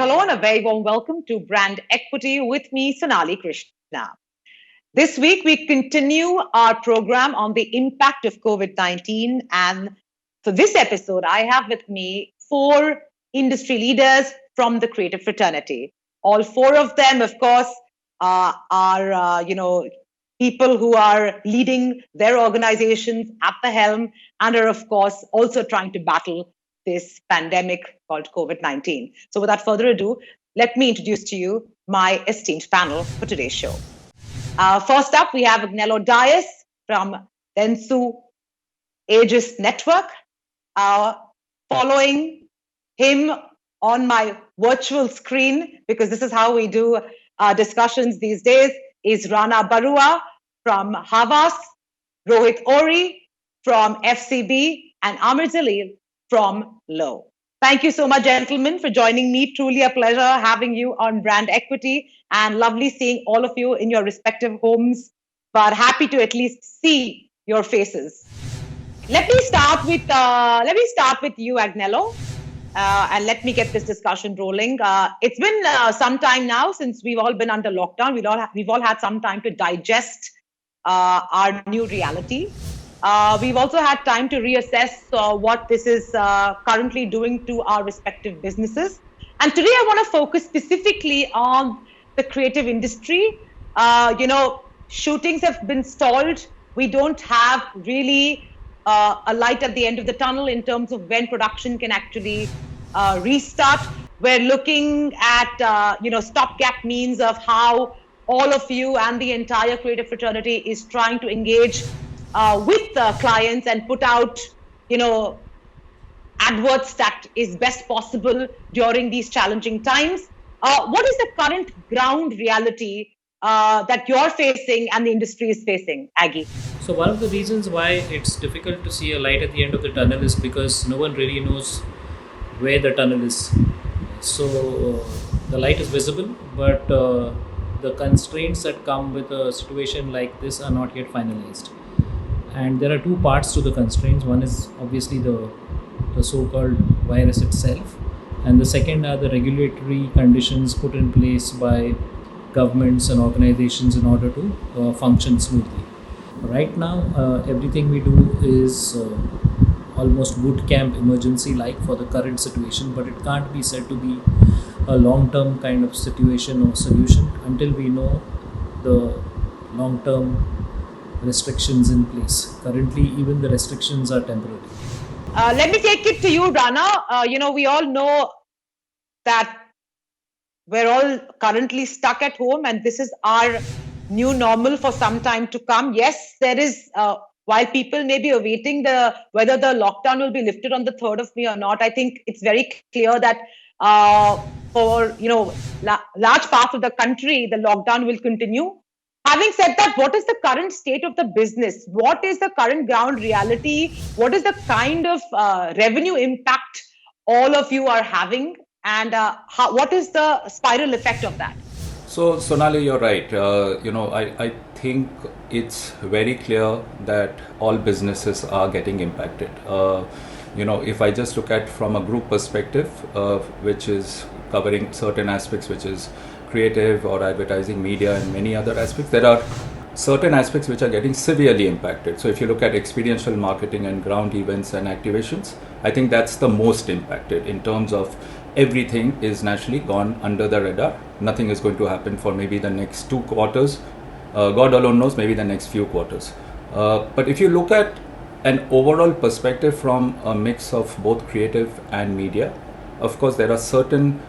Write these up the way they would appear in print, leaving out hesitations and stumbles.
hello and a very warm welcome to Brand Equity with me, Sonali Krishna. This week, we continue our program on the impact of COVID-19. And for this episode, I have with me four industry leaders from the creative fraternity. All four of them, of course, are people who are leading their organizations at the helm and are, of course, also trying to battle this pandemic called COVID-19. So without further ado, let me introduce to you my esteemed panel for today's show. First up, we have Agnello Dias from Dentsu Aegis Network. Following him on my virtual screen, because this is how we do discussions these days, is Rana Barua from Havas, Rohit Ohri from FCB, and Amer Jaleel from MullenLowe. Thank you so much, gentlemen, for joining me. Truly a pleasure having you on Brand Equity, and lovely seeing all of you in your respective homes, but happy to at least see your faces. Let me start with you, Agnello, and let me get this discussion rolling. It's been some time now since we've all been under lockdown. We've all had some time to digest our new reality. We've also had time to reassess what this is currently doing to our respective businesses. And today I want to focus specifically on the creative industry. Shootings have been stalled. We don't have really a light at the end of the tunnel in terms of when production can actually restart. We're looking at stopgap means of how all of you and the entire creative fraternity is trying to engage with clients and put out, adverts that is best possible during these challenging times. What is the current ground reality that you're facing and the industry is facing, Aggie? So one of the reasons why it's difficult to see a light at the end of the tunnel is because no one really knows where the tunnel is. So the light is visible, but the constraints that come with a situation like this are not yet finalized. And there are two parts to the constraints. One is obviously the so-called virus itself, and the second are the regulatory conditions put in place by governments and organizations in order to function smoothly. Right now, everything we do is almost boot camp emergency like for the current situation, but it can't be said to be a long-term kind of situation or solution until we know the long-term restrictions in place. Currently, even the restrictions are temporary. Let me take it to you, Rana. We all know that we're all currently stuck at home, and this is our new normal for some time to come. Yes, there is, while people may be awaiting whether the lockdown will be lifted on the 3rd of May or not, I think it's very clear that for large parts of the country, the lockdown will continue. Having said that, what is the current state of the business? What is the current ground reality? What is the kind of revenue impact all of you are having? And what is the spiral effect of that? So, Sonali, you're right. I think it's very clear that all businesses are getting impacted. If I just look at from a group perspective, which is covering certain aspects, which is creative or advertising, media, and many other aspects, there are certain aspects which are getting severely impacted. So if you look at experiential marketing and ground events and activations, I think that's the most impacted in terms of everything is naturally gone under the radar. Nothing is going to happen for maybe the next 2 quarters. God alone knows, maybe the next few quarters. But if you look at an overall perspective from a mix of both creative and media, of course, there are certain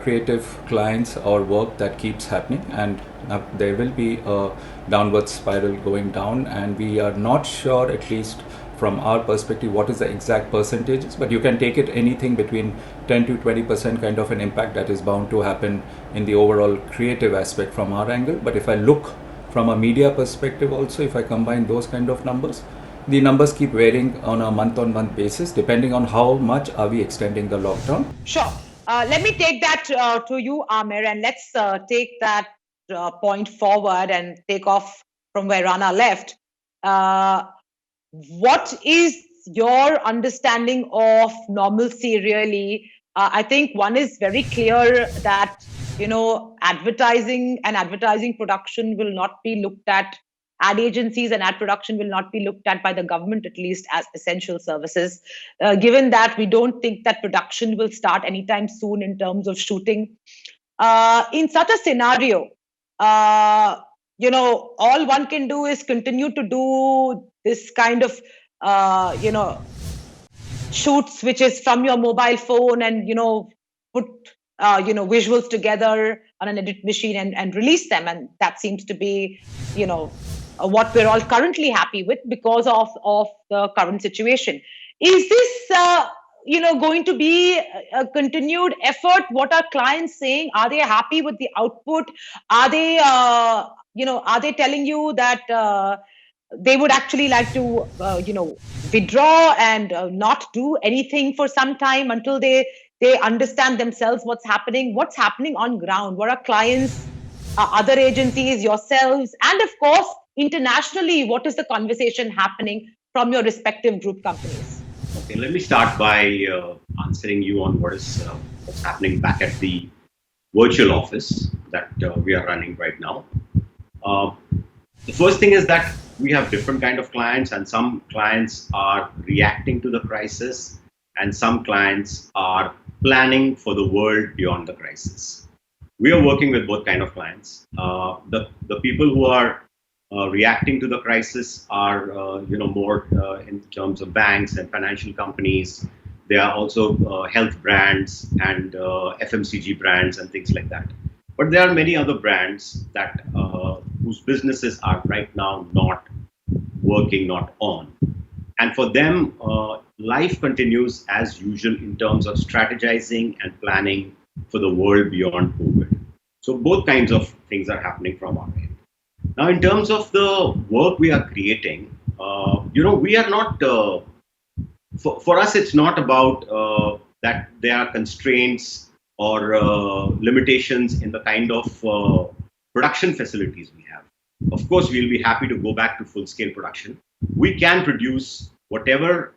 creative clients or work that keeps happening, and there will be a downward spiral going down, and we are not sure, at least from our perspective, what is the exact percentages, but you can take it anything between 10 to 20% kind of an impact that is bound to happen in the overall creative aspect from our angle. But if I look from a media perspective also, if I combine those kind of numbers, the numbers keep varying on a month-on-month basis depending on how much are we extending the lockdown. Sure. Let me take that to you, Amer, and let's take that point forward and take off from where Rana left. What is your understanding of normalcy really I think one is very clear that, advertising and advertising production will not be looked at, ad agencies and ad production will not be looked at by the government, at least, as essential services. Given that we don't think that production will start anytime soon in terms of shooting. In such a scenario, all one can do is continue to do this kind of, shoots which is from your mobile phone and put visuals together on an edit machine and release them, and that seems to be what we're all currently happy with because of the current situation. Is this going to be a continued effort? What are clients saying? Are they happy with the output? Are they telling you that they would actually like to, withdraw and not do anything for some time until they understand themselves what's happening? What's happening on ground? What are clients, other agencies, yourselves, and of course, internationally, what is the conversation happening from your respective group companies? Okay, let me start by answering you on what's happening back at the virtual office that we are running right now. The first thing is that we have different kind of clients, and some clients are reacting to the crisis, and some clients are planning for the world beyond the crisis. We are working with both kind of clients. The people who are reacting to the crisis are more in terms of banks and financial companies. There are also health brands and FMCG brands and things like that. But there are many other brands that whose businesses are right now not working, not on. And for them, life continues as usual in terms of strategizing and planning for the world beyond COVID. So both kinds of things are happening from our end. Now, in terms of the work we are creating, we are not, for us, it's not about that there are constraints or limitations in the kind of production facilities we have. Of course, we'll be happy to go back to full-scale production. We can produce whatever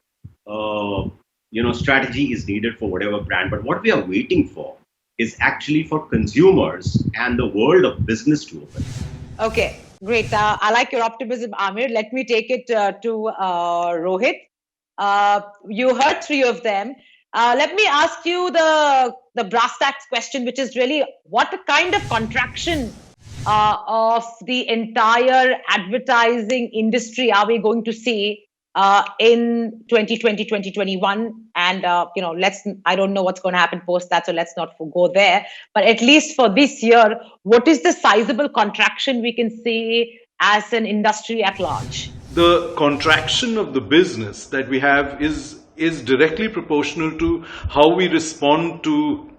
strategy is needed for whatever brand. But what we are waiting for is actually for consumers and the world of business to open. Okay, great. I like your optimism, Amer. Let me take it to Rohit. You heard three of them. Let me ask you the brass tacks question, which is really what kind of contraction of the entire advertising industry are we going to see in 2020, 2021? And, I don't know what's going to happen post that, so let's not go there. But at least for this year, what is the sizable contraction we can see as an industry at large? The contraction of the business that we have is directly proportional to how we respond to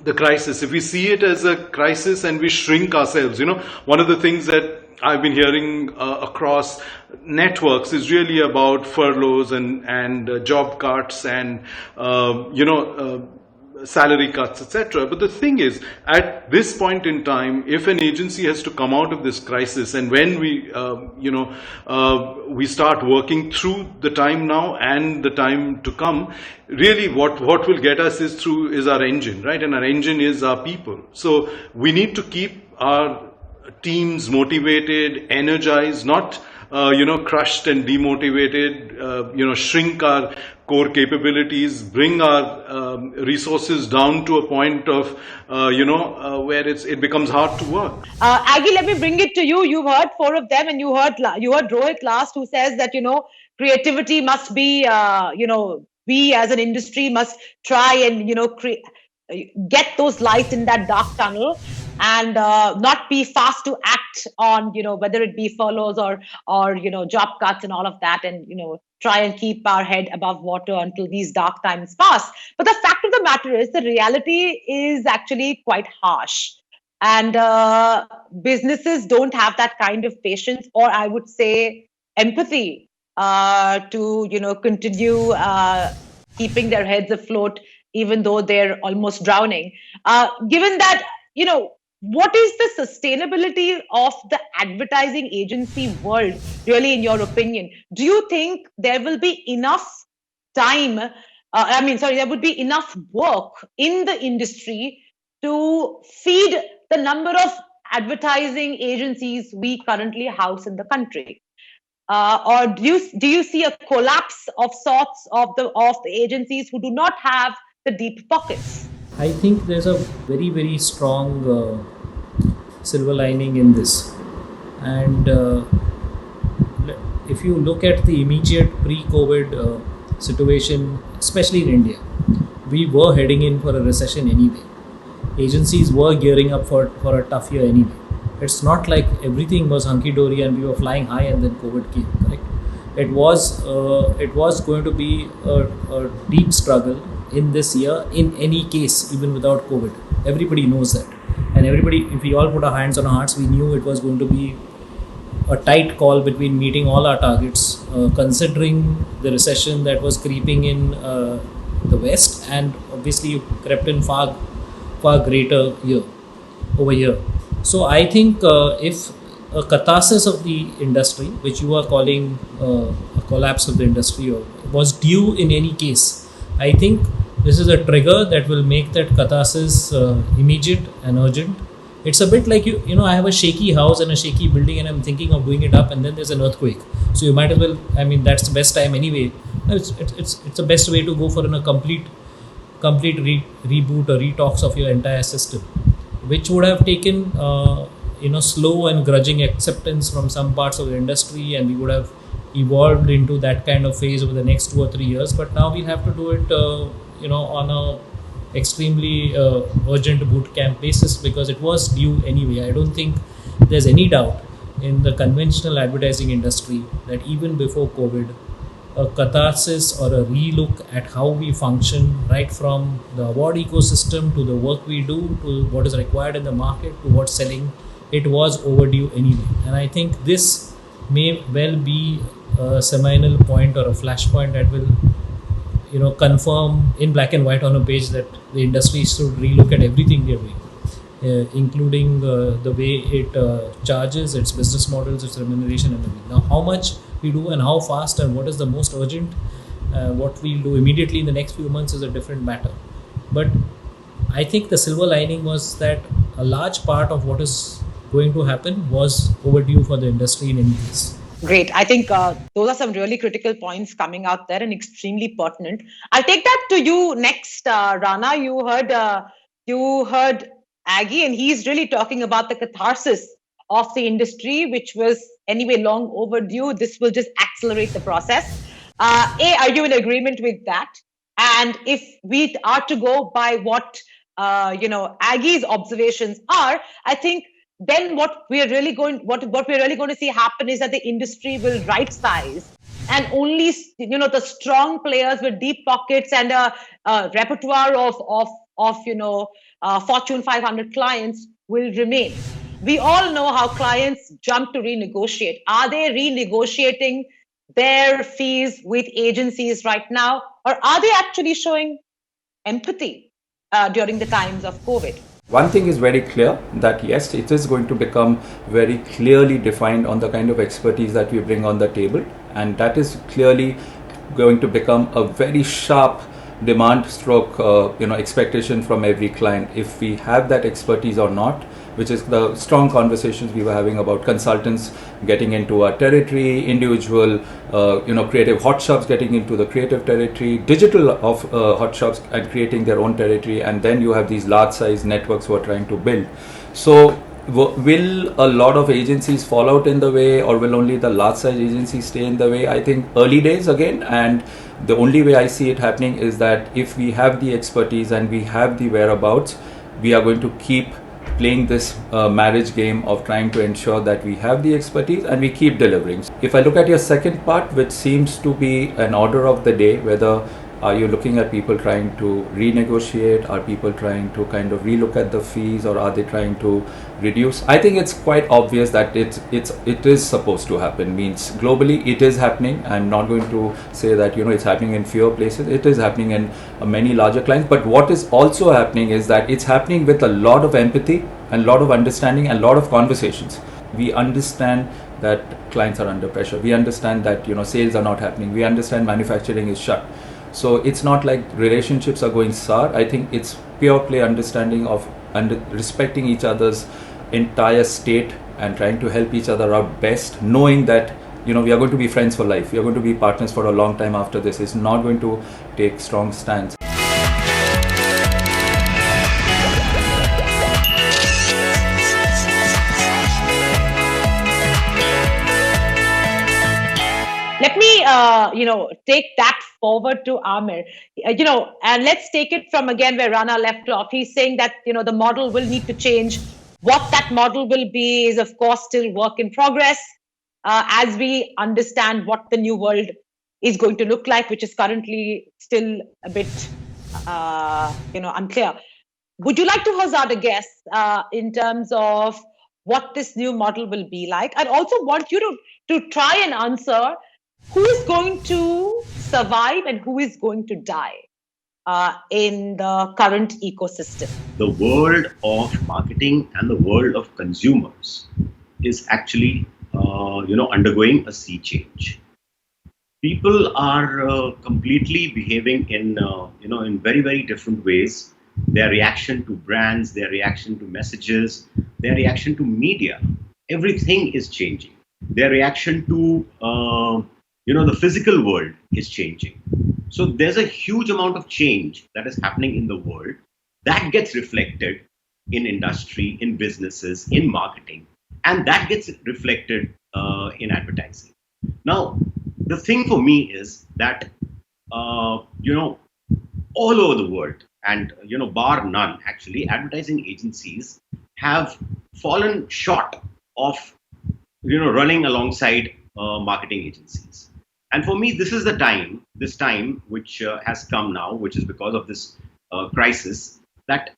the crisis. If we see it as a crisis and we shrink ourselves, one of the things that I've been hearing across networks is really about furloughs and job cuts and salary cuts, etc. But the thing is, at this point in time, if an agency has to come out of this crisis, and when we we start working through the time now and the time to come, really what will get us is our engine, right? And our engine is our people. So we need to keep our teams motivated, energized, not crushed and demotivated, shrink our core capabilities, bring our resources down to a point of, where it becomes hard to work. Aggie, let me bring it to you. You've heard four of them, and you heard Rohit last, who says that, creativity must be, we as an industry must try and, get those lights in that dark tunnel and not be fast to act on, whether it be furloughs or job cuts and all of that, and, try and keep our head above water until these dark times pass. But the fact of the matter is, the reality is actually quite harsh. And businesses don't have that kind of patience, or I would say empathy, to, continue keeping their heads afloat, even though they're almost drowning. Given that, what is the sustainability of the advertising agency world, really, in your opinion? Do you think there will be enough time there would be enough work in the industry to feed the number of advertising agencies we currently house in the country? Or do you see a collapse of sorts of the agencies who do not have the deep pockets? I think there's a very, very strong silver lining in this. And if you look at the immediate pre-COVID situation, especially in India, we were heading in for a recession anyway. Agencies were gearing up for a tough year anyway. It's not like everything was hunky-dory and we were flying high and then COVID came, correct? It was going to be a deep struggle in this year in any case, even without COVID. Everybody knows that. And everybody, if we all put our hands on our hearts, we knew it was going to be a tight call between meeting all our targets, considering the recession that was creeping in the West, and obviously crept in far greater over here. So I think if a catharsis of the industry, which you are calling a collapse of the industry, was due in any case, I think this is a trigger that will make that catharsis immediate and urgent. It's a bit like I have a shaky house and a shaky building and I'm thinking of doing it up, and then there's an earthquake. So you might as well, that's the best time anyway. It's the best way to go for a complete reboot or retox of your entire system, which would have taken slow and grudging acceptance from some parts of the industry, and we would have evolved into that kind of phase over the next 2 or 3 years. But now we'll have to do it on a extremely urgent boot camp basis, because it was due anyway. I don't think there's any doubt in the conventional advertising industry that even before COVID, a catharsis or a relook at how we function, right from the award ecosystem to the work we do to what is required in the market to what's selling, it was overdue anyway. And I think this may well be a seminal point or a flashpoint that will confirm in black and white on a page that the industry should relook at everything they're doing, including the way it charges, its business models, its remuneration, and everything. Now, how much we do and how fast and what is the most urgent, what we'll do immediately in the next few months is a different matter. But I think the silver lining was that a large part of what is going to happen was overdue for the industry in any case. Great. I think those are some really critical points coming out there and extremely pertinent. I'll take that to you next, Rana. You heard Aggie, and he's really talking about the catharsis of the industry, which was anyway long overdue. This will just accelerate the process. Are you in agreement with that? And if we are to go by what Aggie's observations are, I think then what we're really going to see happen is that the industry will right size, and only the strong players with deep pockets and a repertoire of Fortune 500 clients will remain. We all know how clients jump to renegotiate. Are they renegotiating their fees with agencies right now, or are they actually showing empathy during the times of COVID? One thing is very clear, that yes, it is going to become very clearly defined on the kind of expertise that we bring on the table, and that is clearly going to become a very sharp demand stroke expectation from every client, if we have that expertise or not, which is the strong conversations we were having about consultants getting into our territory, individual creative hot shops getting into the creative territory, digital of hot shops and creating their own territory, and then you have these large size networks who are trying to build. So will a lot of agencies fall out in the way, or will only the large size agencies stay in the way? I think early days again, and the only way I see it happening is that if we have the expertise and we have the whereabouts, we are going to keep playing this marriage game of trying to ensure that we have the expertise and we keep delivering. If I look at your second part, which seems to be an order of the day, whether are you looking at people trying to renegotiate, are people trying to kind of relook at the fees, or are they trying to reduce? I think it's quite obvious that it is supposed to happen. Means globally it is happening. I'm not going to say that it's happening in fewer places. It is happening in many larger clients. But what is also happening is that it's happening with a lot of empathy and a lot of understanding and a lot of conversations. We understand that clients are under pressure. We understand that sales are not happening. We understand manufacturing is shut. So it's not like relationships are going sour. I think it's pure play understanding of respecting each other's entire state and trying to help each other out best, knowing that we are going to be friends for life. We are going to be partners for a long time after this. It's not going to take strong stands. Let me, take that forward to Amer, and let's take it from again where Rana left off. He's saying that, the model will need to change. What that model will be is, of course, still work in progress as we understand what the new world is going to look like, which is currently still a bit, unclear. Would you like to hazard a guess in terms of what this new model will be like? I'd also want you to try and answer who is going to survive and who is going to die in the current ecosystem. The world of marketing and the world of consumers is actually, undergoing a sea change. People are completely behaving in very, very different ways. Their reaction to brands, their reaction to messages, their reaction to media, everything is changing. Their reaction to the physical world is changing. So there's a huge amount of change that is happening in the world that gets reflected in industry, in businesses, in marketing, and that gets reflected in advertising. Now, the thing for me is that, all over the world, and, bar none, actually, advertising agencies have fallen short of, running alongside marketing agencies. And for me, this is this time which has come now, which is because of this crisis, that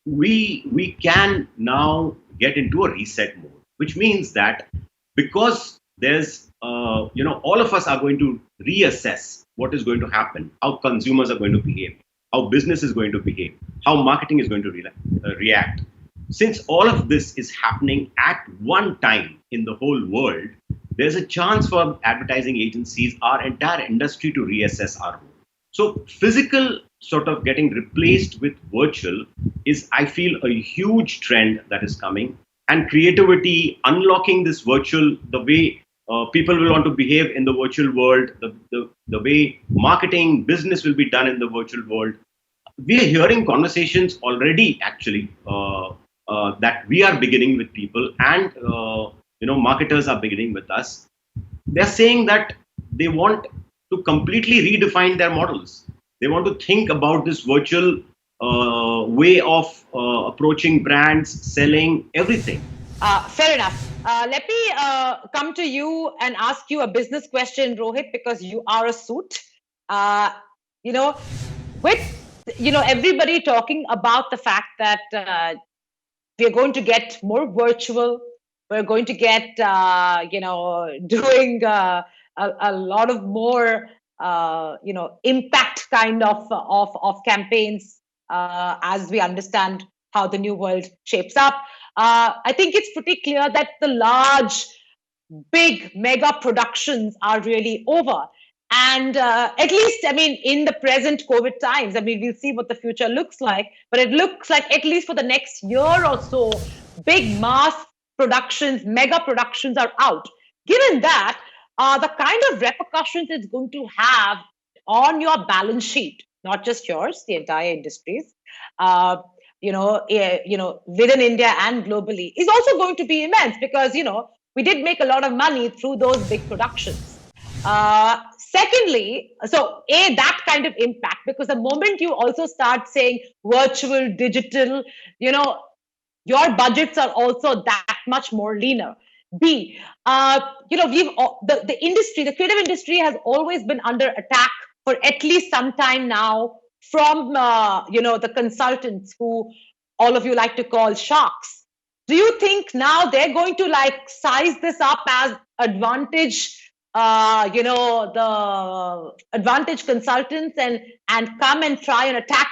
we can now get into a reset mode, which means that because there's, all of us are going to reassess what is going to happen, how consumers are going to behave, how business is going to behave, how marketing is going to react. Since all of this is happening at one time in the whole world, there's a chance for advertising agencies, our entire industry, to reassess our role. So physical sort of getting replaced with virtual is, I feel, a huge trend that is coming. And creativity, unlocking this virtual, the way people will want to behave in the virtual world, the way marketing, business will be done in the virtual world. We are hearing conversations already, actually, that we are beginning with people, and marketers are beginning with us. They're saying that they want to completely redefine their models. They want to think about this virtual way of approaching brands, selling, everything. Fair enough. Let me come to you and ask you a business question, Rohit, because you are a suit. With everybody talking about the fact that we are going to get more virtual, we're going to get doing a lot of more impact kind of campaigns as we understand how the new world shapes up. I think it's pretty clear that the large, big mega productions are really over. And at least, in the present COVID times, we'll see what the future looks like. But it looks like, at least for the next year or so, big mass productions, mega productions are out. Given that, the kind of repercussions it's going to have on your balance sheet, not just yours, the entire industries, within India and globally, is also going to be immense, because we did make a lot of money through those big productions. Secondly, so that kind of impact, because the moment you also start saying virtual, digital, your budgets are also that much more leaner. B, the industry, the creative industry, has always been under attack for at least some time now from the consultants, who all of you like to call sharks. Do you think now they're going to size this up as advantage? The advantage consultants and come and try and attack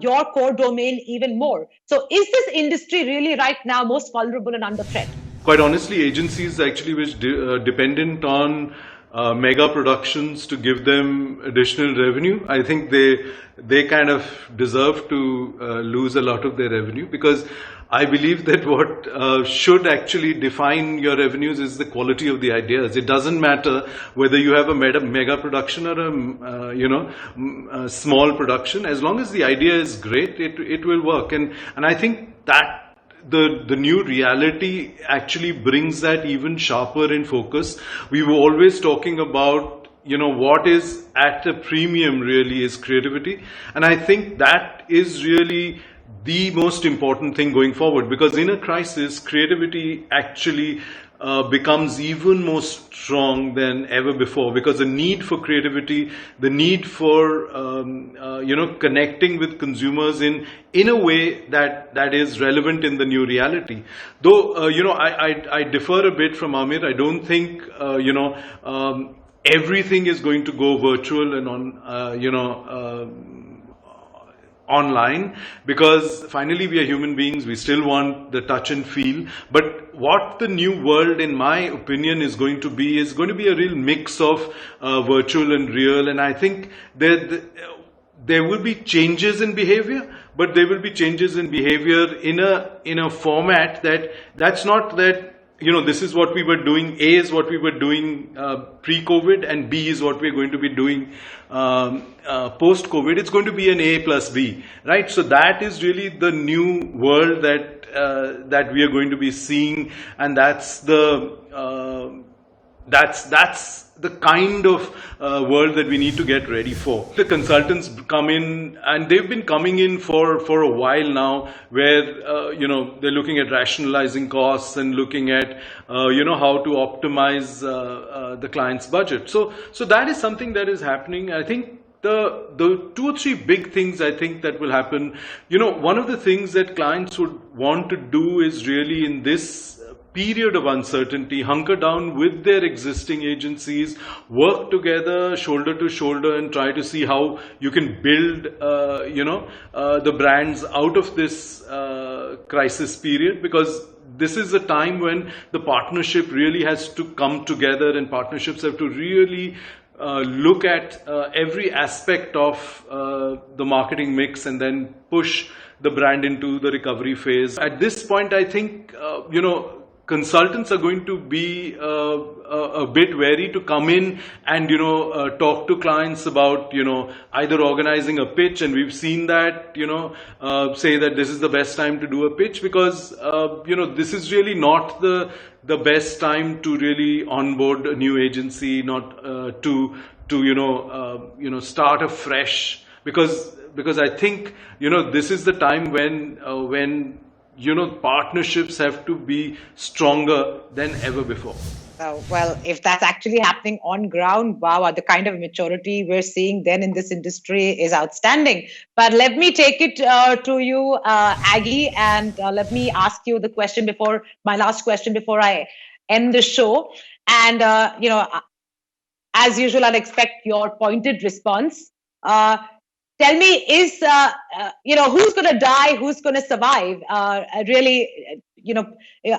your core domain even more. So is this industry really right now most vulnerable and under threat? Quite honestly, agencies actually which dependent on mega productions to give them additional revenue. I think they kind of deserve to lose a lot of their revenue, because I believe that what should actually define your revenues is the quality of the ideas. It doesn't matter whether you have a mega production or a small production. As long as the idea is great, it will work. And I think that the new reality actually brings that even sharper in focus. We were always talking about, what is at a premium really is creativity. And I think that is really the most important thing going forward, because in a crisis, creativity actually becomes even more strong than ever before, because the need for creativity, the need for connecting with consumers in a way that is relevant in the new reality. Though I differ a bit from Amer. I don't think everything is going to go virtual and online, because finally we are human beings. We still want the touch and feel. But what the new world, in my opinion, is going to be a real mix of virtual and real. And I think that there will be changes in behavior, but there will be changes in behavior in a format that's not that, this is what we were doing, A is what we were doing pre-COVID, and B is what we're going to be doing post-COVID. It's going to be an A plus B, right? So that is really the new world that we are going to be seeing, and that's the kind of world that we need to get ready for. The consultants come in, and they've been coming in for a while now, where they're looking at rationalizing costs and looking at how to optimize the client's budget. So that is something that is happening. I think the two or three big things I think that will happen. One of the things that clients would want to do is really, in this period of uncertainty, hunker down with their existing agencies, work together shoulder to shoulder, and try to see how you can build the brands out of this crisis period, because this is a time when the partnership really has to come together, and partnerships have to really look at every aspect of the marketing mix and then push the brand into the recovery phase. At this point, I think consultants are going to be a bit wary to come in and talk to clients about either organizing a pitch, and we've seen that say that this is the best time to do a pitch, because this is really not the best time to really onboard a new agency, not to start afresh, because I think this is the time when partnerships have to be stronger than ever before. Well, if that's actually happening on ground, wow, the kind of maturity we're seeing then in this industry is outstanding. But let me take it to you, Aggie, and let me ask you the question my last question before I end the show. And, as usual, I'll expect your pointed response. Tell me, is who's going to die, who's going to survive? Really,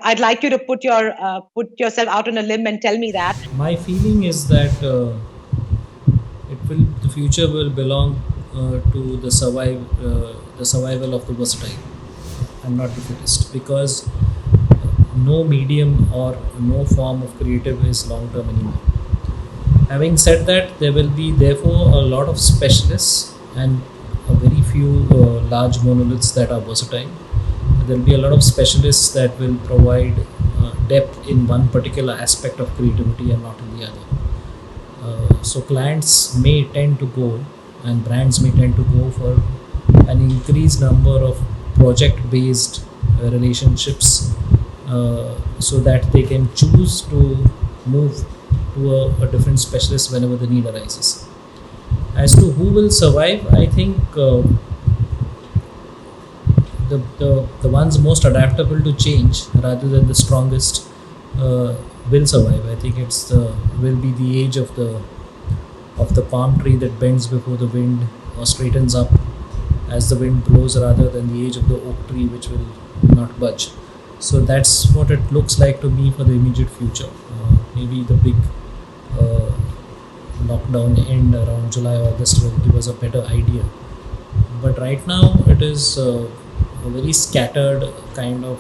I'd like you to put yourself out on a limb and tell me that. My feeling is that the future will belong to the survival of the versatile and not the fittest, because no medium or no form of creative is long term anymore. Having said that, there will be therefore a lot of specialists and a very few large monoliths that are versatile. There will be a lot of specialists that will provide depth in one particular aspect of creativity and not in the other. So clients may tend to go, and brands may tend to go for an increased number of project-based relationships, so that they can choose to move to a different specialist whenever the need arises. As to who will survive, I think the ones most adaptable to change rather than the strongest will survive. I think will be the age of the palm tree that bends before the wind or straightens up as the wind blows, rather than the age of the oak tree which will not budge. So that's what it looks like to me for the immediate future. Maybe the big lockdown end around July, August will give us a better idea. But right now it is a very scattered kind of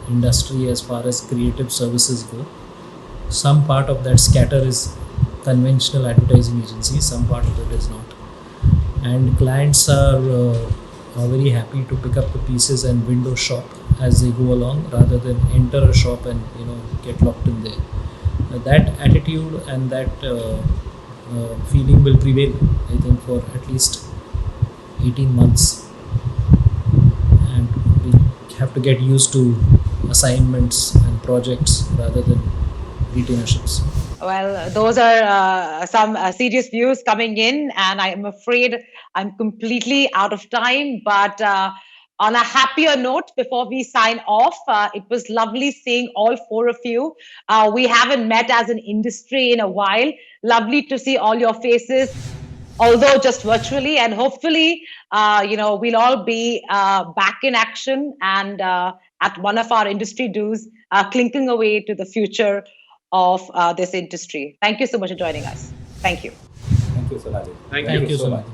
industry as far as creative services go. Some part of that scatter is conventional advertising agencies, some part of it is not. And clients are very happy to pick up the pieces and window shop as they go along rather than enter a shop and get locked in there. That attitude and that feeling will prevail, I think, for at least 18 months, and we have to get used to assignments and projects rather than retainerships. Well, those are some serious views coming in, and I am afraid I'm completely out of time. But on a happier note, before we sign off, it was lovely seeing all four of you. We haven't met as an industry in a while. Lovely to see all your faces, although just virtually, and hopefully, we'll all be back in action and at one of our industry dues, clinking away to the future of this industry. Thank you so much for joining us. Thank you. Thank you, Sonali. Thank Thank you. you so much.